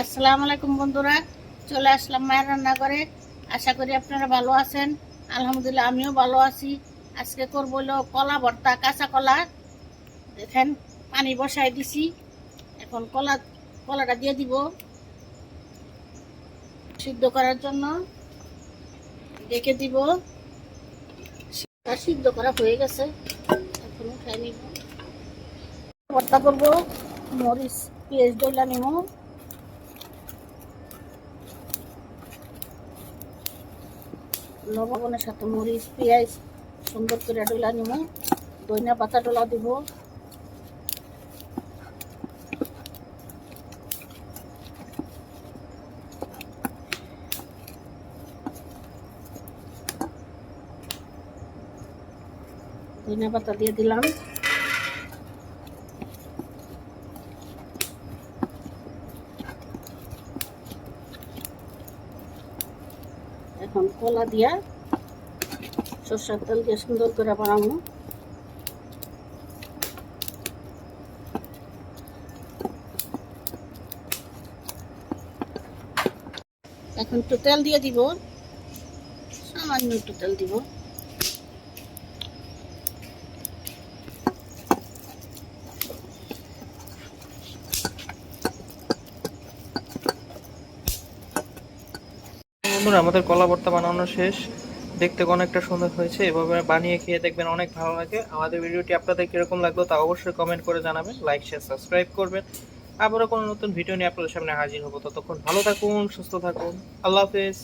আসসালামু আলাইকুম বন্ধুরা, চলে আসলাম মায়ের রান্নাঘরে। আশা করি আপনারা ভালো আছেন। আলহামদুলিল্লাহ আমিও ভালো আছি। আজকে করব হলো কলা ভর্তা, কাঁচা কলা। দেখেন, পানি বসাই দিছি। এখন কলাটা দিয়ে দিব সিদ্ধ করার জন্য, রেখে দিব। সিদ্ধ করা হয়ে গেছে, এখন উঠাই নিব। ভর্তা করব, মরিচ পেঁয়াজ ডলা নিব। লবণের সাথে মরিচ পেঁয়াজ সুন্দর করে ডলা নিব। ধনিয়া পাতা ডলা দিব। ধনিয়া পাতা দিয়ে দিলাম। এখন কলা দিয়া সরষের তেল দিয়ে সুন্দর করে বানাবো। এখন একটু তেল দিয়ে দিব, সামান্য একটু তেল দিব। বন্ধুরা, আমাদের কলা ভর্তা বানানো শেষ। দেখতে অনেকটা সুন্দর হয়েছে। এভাবে বানিয়ে খেয়ে দেখবেন, অনেক ভালো লাগে। আমাদের ভিডিওটি আপনাদের কিরকম লাগলো তা অবশ্যই কমেন্ট করে জানাবেন। লাইক শেয়ার সাবস্ক্রাইব করবেন। আবারও কোনো নতুন ভিডিও নিয়ে আপনাদের সামনে হাজির হবো। ততক্ষণ ভালো থাকুন, সুস্থ থাকুন। আল্লাহ হাফেজ।